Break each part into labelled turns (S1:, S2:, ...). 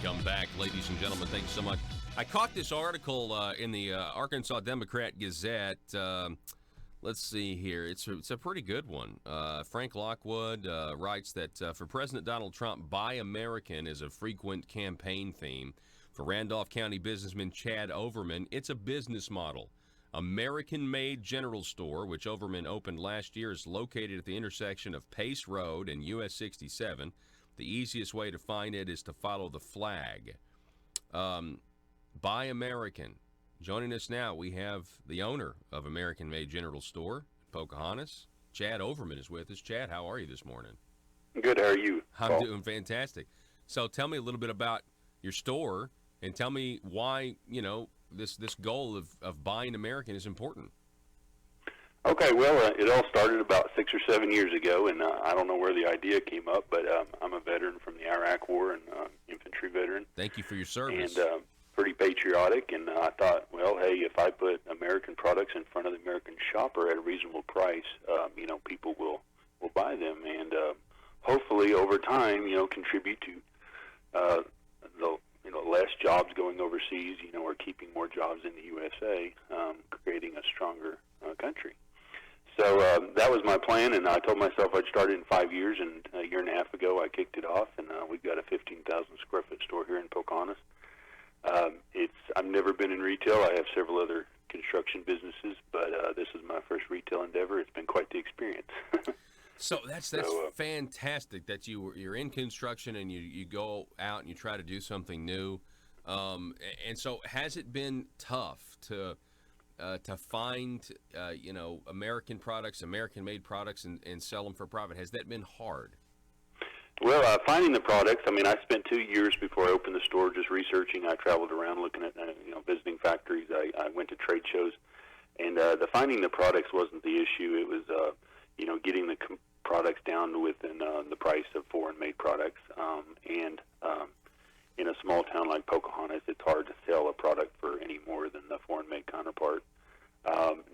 S1: Welcome back, ladies and gentlemen. Thanks so much. I caught this article in the Arkansas Democrat Gazette. Let's see here. It's a pretty good one. Frank Lockwood writes that for President Donald Trump, Buy American is a frequent campaign theme. For Randolph County businessman Chad Overman, it's a business model. American-made general store, which Overman opened last year, is located at the intersection of Pace Road and US 67. The easiest way to find it is to follow the flag. Buy American. Joining us now, we have the owner of American-Made General Store, Pocahontas. Chad Overman is with us. Chad, how are you this morning?
S2: Good. How are you, Paul?
S1: I'm doing fantastic. So tell me a little bit about your store and tell me why, this goal of buying American is important.
S2: Okay, well, it all started about 6 or 7 years ago, and I don't know where the idea came up, but I'm a veteran from the Iraq War and infantry veteran.
S1: Thank you for your service.
S2: And pretty patriotic, and I thought, well, hey, if I put American products in front of the American shopper at a reasonable price, people will buy them, and hopefully over time, contribute to the less jobs going overseas, or keeping more jobs in the USA, creating a stronger country. So that was my plan, and I told myself I'd start it in 5 years, and a year and a half ago I kicked it off, and we've got a 15,000 square foot store here in Pocahontas. I've never been in retail. I have several other construction businesses, but this is my first retail endeavor. It's been quite the experience.
S1: So that's fantastic that you're in construction and you go out and you try to do something new. And so has it been tough to find American products, American-made products, and sell them for profit? Has that been hard?
S2: Well, finding the products, I spent 2 years before I opened the store just researching. I traveled around looking at, visiting factories. I went to trade shows, and the finding the products wasn't the issue. It was, getting the products down to within the price of foreign-made products. And in a small town like Pocahontas, it's hard to sell a product for any more than the foreign-made counterpart.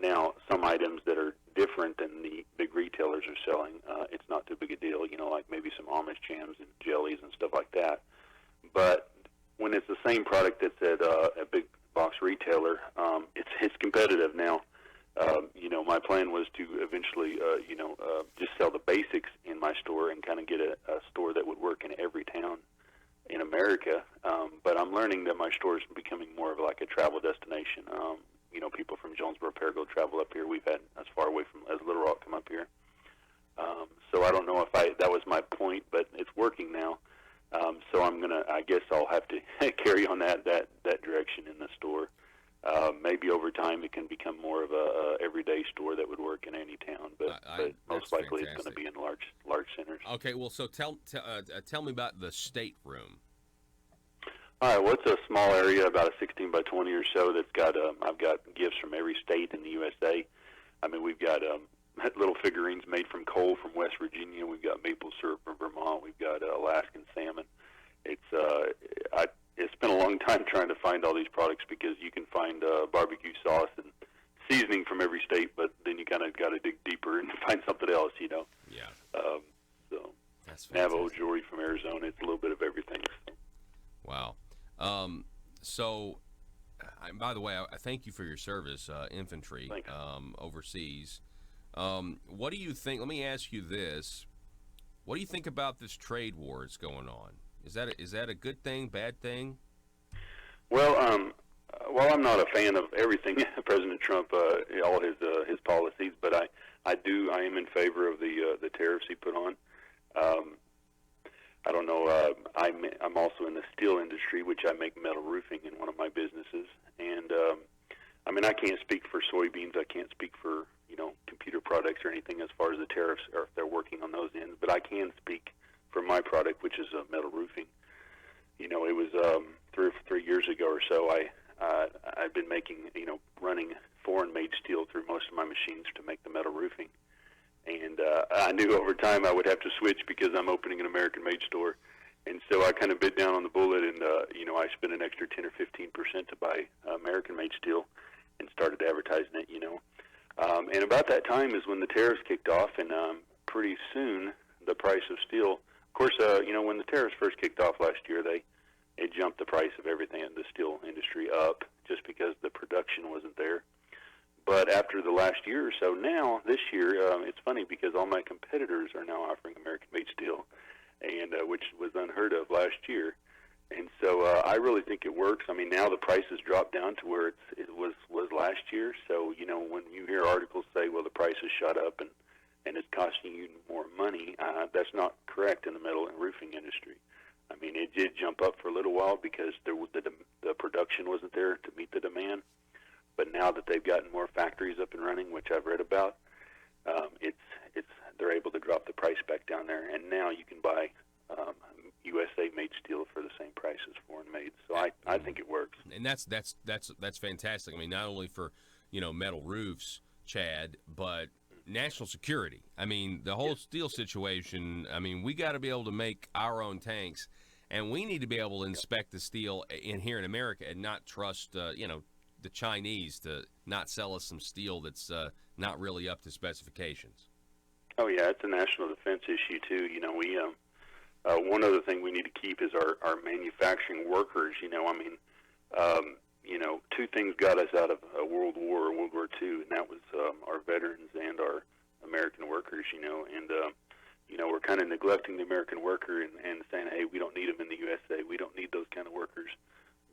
S2: Now, some items that are different than the big retailers are selling, it's not too big a deal, like maybe some Amish jams and jellies and stuff like that. But when it's the same product that's at a big box retailer, it's competitive. Now, my plan was to eventually, just sell the basics in my store and kind of get a store that would work in every town in America. But I'm learning that my store is becoming more of like a travel destination. People from Jonesboro, Paragould travel up here. We've had as far away as Little Rock come up here. So I don't know if that was my point, but it's working now. So I guess I'll have to carry on that direction in the store. Maybe over time it can become more of a everyday store that would work in any town, but most likely it's going to be in large centers.
S1: Okay, well, so tell me about the stateroom.
S2: All right, well, it's a small area, about a 16 by 20 or so. That's got I've got gifts from every state in the USA. We've got little figurines made from coal from West Virginia. We've got maple syrup from Vermont. We've got Alaskan salmon. It's been a long time trying to find all these products because you can find barbecue sauce and seasoning from every state, but then you kind of got to dig deeper and find something else,
S1: Yeah.
S2: So
S1: that's fantastic.
S2: Navajo jewelry from Arizona. It's a little bit of everything. So.
S1: Wow. By the way, I thank you for your service, infantry, overseas. What do you think? Let me ask you this: what do you think about this trade war that's going on? Is that a good thing, bad thing?
S2: Well, while I'm not a fan of everything President Trump, all his policies, but I am in favor of the tariffs he put on. I don't know. I'm also in the steel industry, which I make metal roofing in one of my businesses, and I can't speak for soybeans. I can't speak for computer products or anything as far as the tariffs or if they're working on those ends. But I can speak for my product, which is metal roofing. It was 3 years ago or so. I've been making running foreign-made steel through most of my machines to make the metal roofing. And I knew over time I would have to switch because I'm opening an American-made store. And so I kind of bit down on the bullet, and I spent an extra 10 or 15% to buy American-made steel and started advertising it. And about that time is when the tariffs kicked off, and pretty soon the price of steel. Of course, when the tariffs first kicked off last year, they it jumped the price of everything in the steel industry up just because the production wasn't there. But after the last year or so, now this year, it's funny because all my competitors are now offering American-made steel, and which was unheard of last year. And so I really think it works. I mean, now the price has dropped down to where it was last year. So, you know, when you hear articles say, well, the price has shot up and it's costing you more money, that's not correct in the metal and roofing industry. I mean, it did jump up for a little while because the production wasn't there to meet the demand. But now that they've gotten more factories up and running, which I've read about, they're able to drop the price back down there, and now you can buy USA-made steel for the same price as foreign-made. So I think it works.
S1: And that's fantastic. I mean, not only for, you know, metal roofs, Chad, but national security. I mean, the whole steel situation. I mean, we got to be able to make our own tanks, and we need to be able to inspect the steel in here in America and not trust, you know, the Chinese to not sell us some steel that's not really up to specifications.
S2: Oh yeah, it's a national defense issue too. You know, we one other thing we need to keep is our manufacturing workers. You know, I mean, you know, two things got us out of World War II, and that was our veterans and our American workers. You know, and you know, we're kind of neglecting the American worker and saying, hey, we don't need them in the USA. We don't need those kind of workers.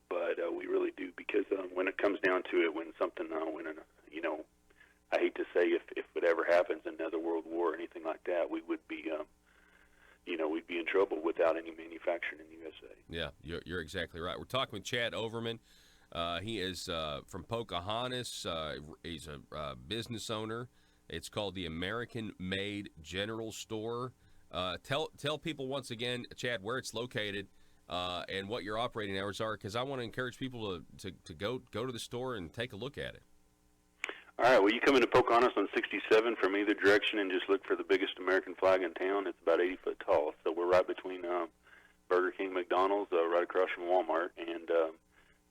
S2: But we really do, because when it comes down to it, when something, you know, I hate to say if it ever happens, another world war or anything like that, we would be, you know, we'd be in trouble without any manufacturing in the USA.
S1: Yeah, you're exactly right. We're talking with Chad Overman. He is from Pocahontas. He's a business owner. It's called the American Made General Store. Tell people once again, Chad, where it's located. And what your operating hours are, because I want to encourage people to go to the store and take a look at it.
S2: All right, well, you come into Pocahontas on 67 from either direction and just look for the biggest American flag in town. It's about 80 foot tall, so we're right between Burger King, McDonald's, right across from Walmart, and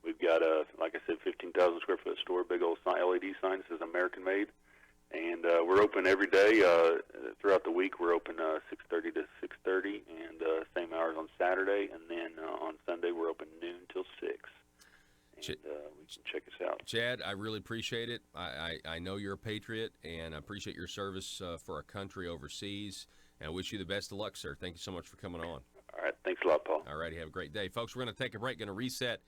S2: we've got, like I said, 15,000 square foot store, big old LED sign that says American Made. And we're open every day. Throughout the week, we're open 6:30 to 6:30, and same hours on Saturday. And then on Sunday, we're open noon till 6. And we can check us out.
S1: Chad, I really appreciate it. I know you're a patriot, and I appreciate your service for our country overseas. And I wish you the best of luck, sir. Thank you so much for coming on.
S2: All right. Thanks a lot, Paul.
S1: All righty. Have a great day. Folks, we're going to take a break, going to reset.